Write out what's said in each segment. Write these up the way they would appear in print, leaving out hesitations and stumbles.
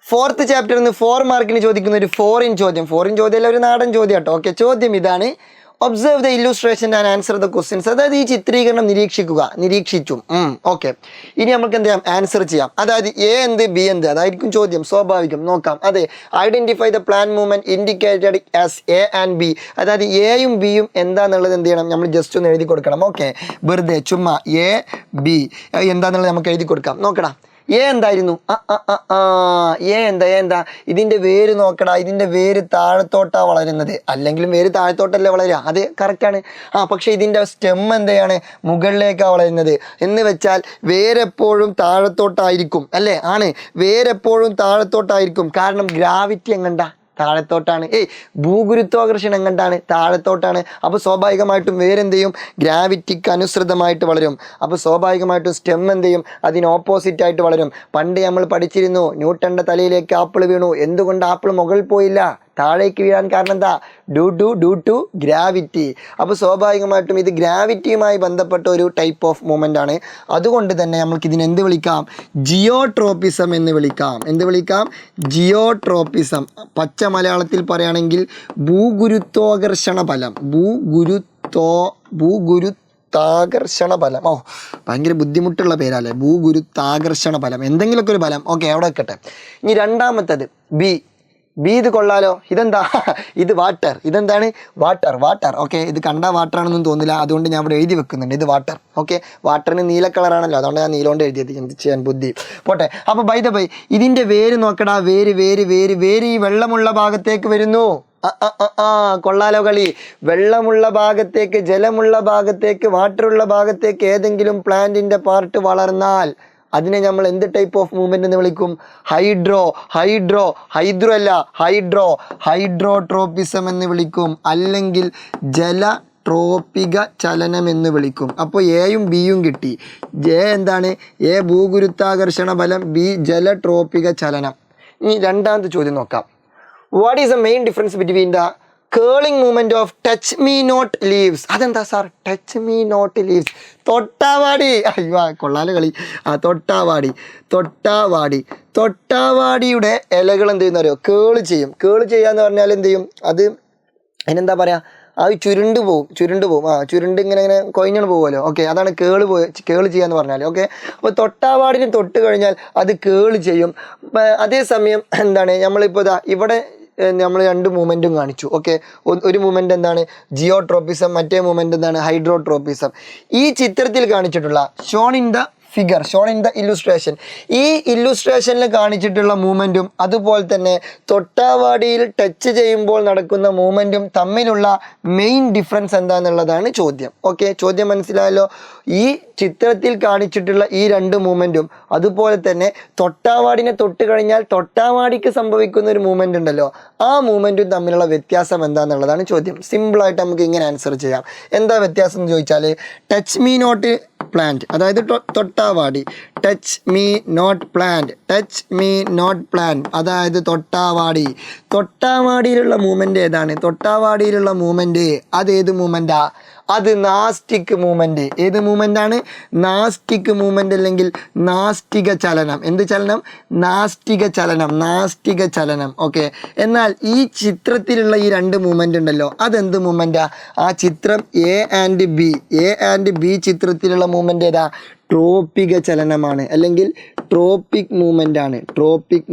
Fourth ചാപ്റ്ററിൽ നിന്ന് 4 മാർക്കിന് ചോദിക്കുന്ന ഒരു ഫോറിൻ ചോദ്യം അല്ല, ഒരു നാടൻ ചോദ്യം കേട്ടോ. ഓക്കെ, ചോദ്യം ഇതാണ്: observe the illustration and answer the questions. അതായത് ഈ ചിത്രീകരണം നിരീക്ഷിച്ചു. ഓക്കെ, ഇനി നമുക്ക് എന്ത് ചെയ്യാം? ആൻസർ ചെയ്യാം. അതായത് എ എന്ത്, ബി എന്ത്, അതായിരിക്കും ചോദ്യം, സ്വാഭാവികം. നോക്കാം. അതെ, identify the plan movement indicated as A and B. അതായത് എയും ബിയും എന്താന്നുള്ളത് എന്ത് ചെയ്യണം? നമ്മൾ ജസ്റ്റ് ഒന്ന് എഴുതി കൊടുക്കണം. ഓക്കെ, വെറുതെ ചുമ്മാ എ ബി എന്താന്നുള്ളത് നമുക്ക് എഴുതി കൊടുക്കാം. നോക്കടാ, എ എന്തായിരുന്നു? എ എന്താ? ഇതിന്റെ വേര് നോക്കടാ, ഇതിന്റെ വേര് താഴത്തോട്ടാ വളരുന്നത്. അല്ലെങ്കിലും വേര് താഴത്തോട്ടല്ലേ വളരുക? അത് കറക്റ്റാണ്. പക്ഷെ ഇതിന്റെ സ്റ്റെം എന്താണ്? മുകളിലേക്കാണ് വളരുന്നത്. എന്ന് വെച്ചാൽ വേരെപ്പോഴും താഴത്തോട്ടായിരിക്കും അല്ലേ? ആണ്, വേരെപ്പോഴും താഴത്തോട്ടായിരിക്കും. കാരണം ഗ്രാവിറ്റി എങ്ങണ്ടാ? താഴത്തോട്ടാണ്. ഭൂഗുരുത്വാകർഷണം എങ്ങോട്ടാണ്? താഴത്തോട്ടാണ്. അപ്പോൾ സ്വാഭാവികമായിട്ടും വേരെന്ത് ചെയ്യും? ഗ്രാവിറ്റിക്ക് അനുസൃതമായിട്ട് വളരും. അപ്പോൾ സ്വാഭാവികമായിട്ടും സ്റ്റെം എന്ത് ചെയ്യും? അതിന് ഓപ്പോസിറ്റ് ആയിട്ട് വളരും. പണ്ട് നമ്മൾ പഠിച്ചിരുന്നു, ന്യൂട്ടന്റെ തലയിലേക്ക് ആപ്പിൾ വീണു. എന്തുകൊണ്ട് ആപ്പിൾ മുകളിൽ പോയില്ല? താഴേക്ക് വീഴാൻ കാരണം എന്താ? Due to gravity. അപ്പോൾ സ്വാഭാവികമായിട്ടും ഇത് ഗ്രാവിറ്റിയുമായി ബന്ധപ്പെട്ട ഒരു ടൈപ്പ് ഓഫ് മൂവ്മെൻ്റ് ആണ്. അതുകൊണ്ട് തന്നെ നമുക്ക് ഇതിനെ എന്ത് വിളിക്കാം? ജിയോട്രോപ്പിസം എന്ന് വിളിക്കാം. എന്ത് വിളിക്കാം? ജിയോട്രോപ്പിസം. പച്ച മലയാളത്തിൽ പറയുകയാണെങ്കിൽ ഭൂഗുരുത്വാകർഷണ ബലം. ഭൂഗുരുത്താകർഷണ ബലം. ഭയങ്കര ബുദ്ധിമുട്ടുള്ള പേരല്ലേ, ഭൂഗുരുത്താകർഷണ ബലം. എന്തെങ്കിലുമൊക്കെ ഒരു ബലം. ഓക്കെ, അവിടെ വെക്കട്ടെ. ഇനി രണ്ടാമത്തത് ബി. ഇത് കൊള്ളാലോ. ഇതെന്താ? ഇത് വാട്ടർ. ഇതെന്താണ്? വാട്ടർ. ഓക്കെ, ഇത് കണ്ടാൽ വാട്ടർ ആണെന്നൊന്നും തോന്നില്ല, അതുകൊണ്ട് ഞാൻ ഇവിടെ എഴുതി വെക്കുന്നുണ്ട്, ഇത് വാട്ടർ. ഓക്കെ, വാട്ടറിന് നീല കളറാണല്ലോ, അതുകൊണ്ട് ഞാൻ നീലോണ്ട് എഴുതിയത്. എന്ത് ചെയ്യാൻ, ബുദ്ധി പോട്ടെ. അപ്പോൾ ബൈ ഇതിൻ്റെ വേര് നോക്കടാ. വേര് ഈ വെള്ളമുള്ള ഭാഗത്തേക്ക് വരുന്നു. കൊള്ളാലോ കളി. വെള്ളമുള്ള ഭാഗത്തേക്ക്, ജലമുള്ള ഭാഗത്തേക്ക്, വാട്ടറുള്ള ഭാഗത്തേക്ക് ഏതെങ്കിലും പ്ലാന്റിൻ്റെ പാർട്ട് വളർന്നാൽ അതിനെ നമ്മൾ എന്ത് ടൈപ്പ് ഓഫ് മൂവ്മെന്റ് എന്ന് വിളിക്കും? ഹൈഡ്രോട്രോപ്പിസം എന്ന് വിളിക്കും, അല്ലെങ്കിൽ ജലട്രോപിക ചലനം എന്ന് വിളിക്കും. അപ്പോൾ എയും ബിയും കിട്ടി. എ എന്താണ്? എ ഭൂഗുരുത്വാകർഷണ ബലം, ബി ജലട്രോപിക ചലനം. ഇനി രണ്ടാമത്തെ ചോദ്യം നോക്കാം. What is the main difference between the curling movement of touch me not leaves? അതെന്താ sir? Touch me not leaves, തൊട്ടാവാടി. അയ്യോ, കൊള്ളാല കളി. തൊട്ടാവാടിയുടെ ഇലകൾ എന്ത് ചെയ്യുന്ന അറിയോ? കേള് ചെയ്യും. കേള് ചെയ്യാന്ന് പറഞ്ഞാൽ എന്ത് ചെയ്യും? അത് അതിനെന്താ പറയാ? അത് ചുരുണ്ട് പോവും. ചുരുണ്ട് ഇങ്ങനെ കൊയിഞ്ഞാണ് പോകുമല്ലോ. ഓക്കെ, അതാണ് കേള് ചെയ്യാന്ന് പറഞ്ഞാൽ. ഓക്കെ, അപ്പോൾ തൊട്ടാവാടിന് തൊട്ട് കഴിഞ്ഞാൽ അത് കേള് ചെയ്യും. അതേസമയം എന്താണ്, നമ്മളിപ്പോൾ ഇവിടെ നമ്മൾ രണ്ട് മൂവ്മെൻറ്റും കാണിച്ചു. ഓക്കെ, ഒരു മൂവ്മെൻ്റ് എന്താണ്? ജിയോട്രോപ്പിസം. മറ്റേ മൂവ്മെൻ്റ് എന്താണ്? ഹൈഡ്രോട്രോപ്പിസം. ഈ ചിത്രത്തിൽ കാണിച്ചിട്ടുള്ള ഷോൺ ഇൻ ദ ഇല്ലുസ്ട്രേഷൻ, ഈ ഇല്ലുസ്ട്രേഷനിൽ കാണിച്ചിട്ടുള്ള മൂവ്മെൻറ്റും അതുപോലെ തന്നെ തൊട്ടാവാടിയിൽ ടച്ച് ചെയ്യുമ്പോൾ നടക്കുന്ന മൂവ്മെൻറ്റും തമ്മിലുള്ള മെയിൻ ഡിഫറൻസ് എന്താണെന്നുള്ളതാണ് ചോദ്യം. ഓക്കെ, ചോദ്യം മനസ്സിലായല്ലോ. ഈ ചിത്രത്തിൽ കാണിച്ചിട്ടുള്ള ഈ രണ്ട് മൂവ്മെൻറ്റും അതുപോലെ തന്നെ തൊട്ടാവാടിനെ തൊട്ട് കഴിഞ്ഞാൽ തൊട്ടാവാടിക്ക് സംഭവിക്കുന്ന ഒരു മൂവ്മെൻ്റ് ഉണ്ടല്ലോ, ആ മൂവ്മെൻറ്റും തമ്മിലുള്ള വ്യത്യാസം എന്താണെന്നുള്ളതാണ് ചോദ്യം. സിമ്പിളായിട്ട് നമുക്ക് ഇങ്ങനെ ആൻസർ ചെയ്യാം. എന്താ വ്യത്യാസം എന്ന് ചോദിച്ചാൽ, ടച്ച് മീ നോട്ട് പ്ലാന്റ്, അതായത് തൊട്ടാവാടി. ടച്ച് മീ നോട്ട് പ്ലാന്റ്, അതായത് തൊട്ടാവാടിയിലുള്ള മൂവ്മെന്റ് ഏതാണ്? തൊട്ടാവാടിയിലുള്ള മൂവ്മെന്റ് അത് ഏത് മൂവ്മെന്റാ? അത് നാസ്റ്റിക് മൂവ്മെന്റ്. ഏത് മൂവ്മെന്റ് ആണ്? നാസ്റ്റിക് മൂവ്മെന്റ്, അല്ലെങ്കിൽ നാസ്തിക ചലനം. എന്ത് ചലനം? നാസ്തിക ചലനം. ഓക്കെ, എന്നാൽ ഈ ചിത്രത്തിലുള്ള ഈ രണ്ട് മൂവ്മെന്റ് ഉണ്ടല്ലോ, അതെന്ത് മൂവ്മെന്റാ? ആ ചിത്രം എ ആൻഡ് ബി ചിത്രത്തിലുള്ള മൂവ്മെന്റ് ഏതാ? ട്രോപിക ചലനമാണ്, അല്ലെങ്കിൽ ട്രോപ്പിക് മൂവ്മെന്റ് ആണ്. Tropic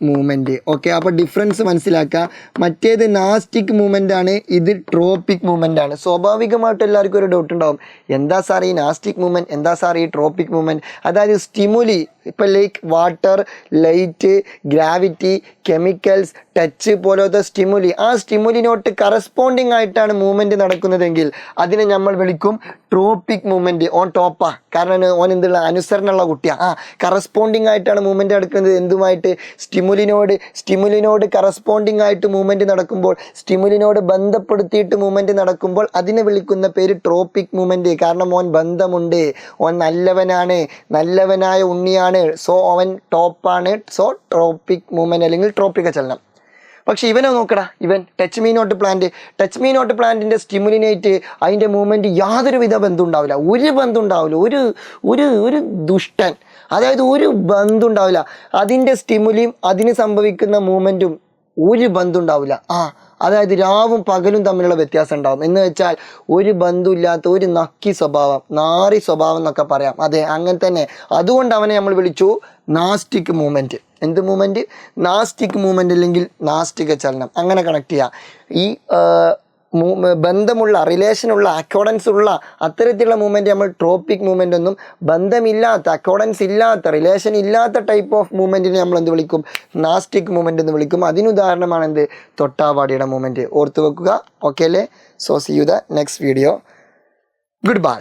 movement. ഓക്കെ, അപ്പോൾ ഡിഫറൻസ് മനസ്സിലാക്കുക. മറ്റേത് നാസ്റ്റിക് മൂവ്മെന്റ് ആണ്, ഇത് ട്രോപ്പിക് മൂവ്മെന്റ് ആണ്. സ്വാഭാവികമായിട്ടും എല്ലാവർക്കും ഒരു ഡൗട്ട് ഉണ്ടാവും, എന്താ സാർ ഈ നാസ്റ്റിക് മൂവ്മെന്റ്, എന്താ സാർ ഈ ട്രോപ്പിക് മൂവ്മെന്റ്? അതായത് സ്റ്റിമുലി, ഇപ്പം like water, light, gravity, chemicals, touch പോലത്തെ സ്റ്റിമുലി, ആ സ്റ്റിമുലിനോട്ട് കറസ്പോണ്ടിങ് ആയിട്ടാണ് മൂവ്മെന്റ് നടക്കുന്നതെങ്കിൽ അതിനെ നമ്മൾ വിളിക്കും ട്രോപ്പിക് മൂവ്മെന്റ്. ഓൺ ടോപ്പാ, കാരണം ഓൻ എന്തുള്ള അനുസരണമുള്ള കുട്ടിയാണ്. കറസ്പോണ്ടിങ് ആയിട്ടാണ് മൂവ്മെന്റ് നടക്കുന്നത്. എന്തുമായിട്ട്? സ്റ്റിമുലിനോട് കറസ്പോണ്ടിങ് ആയിട്ട് മൂവ്മെന്റ് നടക്കുമ്പോൾ, സ്റ്റിമുലിനോട് ബന്ധപ്പെടുത്തിയിട്ട് മൂവ്മെന്റ് നടക്കുമ്പോൾ അതിനെ വിളിക്കുന്ന പേര് ട്രോപ്പിക് മൂവ്മെന്റ്. കാരണം ഓൻ ബന്ധമുണ്ട്, ഓൻ നല്ലവനായ ഉണ്ണിയാണ്, സോ അവൻ ടോപ്പാണ്. സോ ട്രോപ്പിക് മൂവ്മെന്റ്, അല്ലെങ്കിൽ ട്രോപ്പിക ചലനം. പക്ഷെ ഇവനെ നോക്കടാ, ഇവൻ ടച്ച് മീ നോട്ട് പ്ലാന്റിന്റെ സ്റ്റിമുലിനേറ്റ് അതിൻ്റെ മൂവ്മെന്റ് യാതൊരു വിധ ബന്ധം ഉണ്ടാവില്ല. ഒരു ദുഷ്ടൻ അതായത് ഒരു ബന്ധം ഉണ്ടാവില്ല, അതിൻ്റെ സ്റ്റിമുലിയും അതിന് സംഭവിക്കുന്ന മൂവ്മെൻറ്റും ഒരു ബന്ധം ഉണ്ടാവില്ല. അതായത് രാവും പകലും തമ്മിലുള്ള വ്യത്യാസം ഉണ്ടാവും. എന്ന് വെച്ചാൽ ഒരു ബന്ധമില്ലാത്ത ഒരു നക്കി സ്വഭാവം, നാറി സ്വഭാവം എന്നൊക്കെ പറയാം. അതെ, അങ്ങനെ തന്നെ. അതുകൊണ്ട് അവനെ നമ്മൾ വിളിച്ചു നാസ്റ്റിക് മൂവ്മെൻറ്റ്. എന്ത് മൂവ്മെൻറ്റ്? നാസ്റ്റിക് മൂവ്മെൻറ്റ് അല്ലെങ്കിൽ നാസ്റ്റിക ചലനം. അങ്ങനെ കണക്ട് ചെയ്യുക. ഈ ബന്ധമുള്ള, റിലേഷനുള്ള, അക്കോർഡൻസ് ഉള്ള അത്തരത്തിലുള്ള മൂവ്മെൻറ്റ് നമ്മൾ ട്രോപ്പിക് മൂവ്മെൻ്റ് എന്നും, ബന്ധമില്ലാത്ത, അക്കോർഡൻസ് ഇല്ലാത്ത, റിലേഷൻ ഇല്ലാത്ത ടൈപ്പ് ഓഫ് മൂവ്മെൻറ്റിനെ നമ്മൾ എന്ത് വിളിക്കും? നാസ്റ്റിക് മൂവ്മെൻറ്റ് എന്ന് വിളിക്കും. അതിനുദാഹരണമാണ് എന്ത്? തൊട്ടാവാടിയുടെ മൂവ്മെൻറ്റ്. ഓർത്ത് വെക്കുക. ഓക്കെ അല്ലേ? So C you the next video. Good bye.